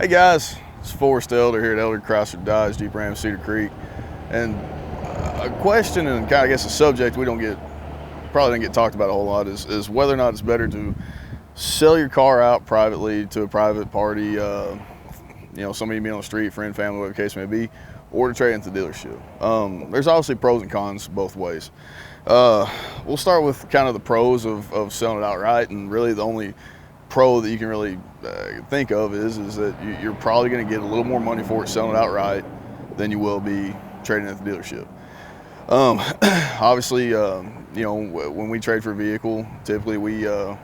Hey guys, it's Forrest Elder here at Elder Chrysler Dodge Jeep Ram Cedar Creek, and a question and kind of I guess a subject we probably didn't get talked about a whole lot is whether or not it's better to sell your car out privately to a private party, somebody you meet on the street, friend, family, whatever the case may be, or to trade into the dealership. There's obviously pros and cons both ways. We'll start with kind of the pros of selling it outright, and really the only pro that you can really think of is that you're probably going to get a little more money for it selling it outright than you will be trading at the dealership. Obviously, when we trade for a vehicle, typically we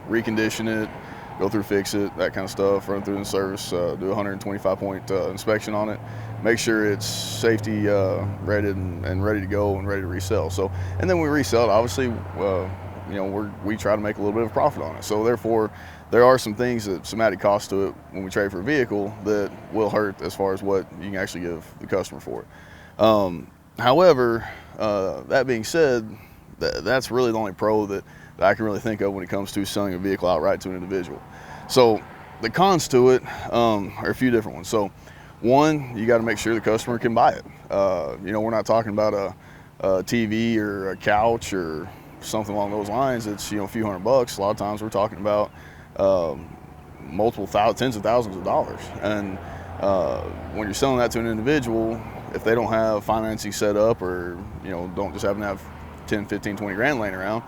recondition it, go through, fix it, that kind of stuff, run through the service, do a 125-point inspection on it, make sure it's safety rated and ready to go and ready to resell. So, and then we resell it. Obviously, we try to make a little bit of profit on it. So therefore, there are some things some added cost to it when we trade for a vehicle that will hurt as far as what you can actually give the customer for it. However, that being said, that's really the only pro that I can really think of when it comes to selling a vehicle outright to an individual. So the cons to it are a few different ones. So one, you got to make sure the customer can buy it. We're not talking about a TV or a couch or something along those lines. It's a few $100. A lot of times we're talking about tens of thousands of dollars. And when you're selling that to an individual, if they don't have financing set up or don't just happen to have 10, 15, 20 grand laying around,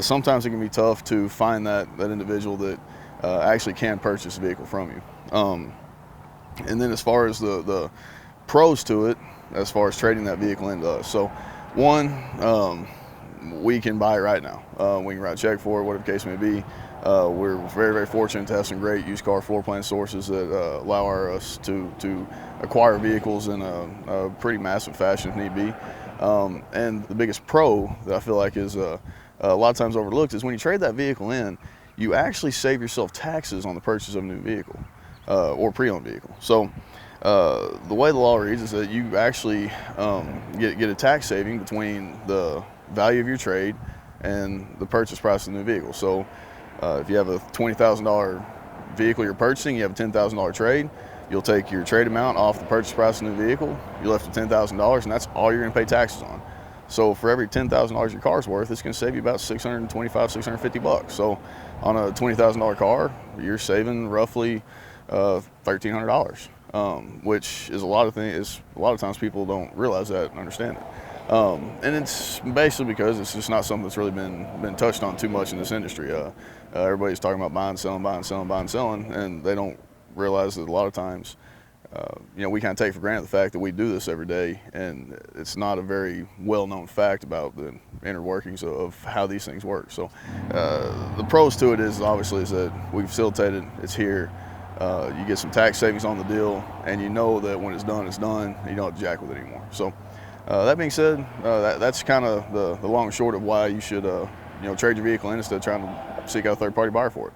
sometimes it can be tough to find that individual that actually can purchase a vehicle from you. And then as far as the pros to it, as far as trading that vehicle into us. So one, we can buy it right now. We can write a check for it, whatever the case may be. We're very, very fortunate to have some great used car floor plan sources that allow us to acquire vehicles in a pretty massive fashion if need be. And the biggest pro that I feel like is a lot of times overlooked is when you trade that vehicle in, you actually save yourself taxes on the purchase of a new vehicle or pre-owned vehicle. So the way the law reads is that you actually get a tax saving between the value of your trade and the purchase price of the new vehicle. So if you have a $20,000 vehicle you're purchasing, you have a $10,000 trade, you'll take your trade amount off the purchase price of the new vehicle, you're left with $10,000, and that's all you're going to pay taxes on. So for every $10,000 your car's worth, it's going to save you about $625, $650. So on a $20,000 car, you're saving roughly $1,300, which is a lot of things. A lot of times people don't realize that and understand it. And it's basically because it's just not something that's really been touched on too much in this industry. Everybody's talking about buying, selling, and they don't realize that a lot of times, we kind of take for granted the fact that we do this every day, and it's not a very well-known fact about the inner workings of how these things work. So the pros to it is that we facilitated, it's here. You get some tax savings on the deal, and you know that when it's done, it's done. You don't have to jack with it anymore. So that being said, that's kind of the long and short of why you should trade your vehicle in instead of trying to seek out a third-party buyer for it.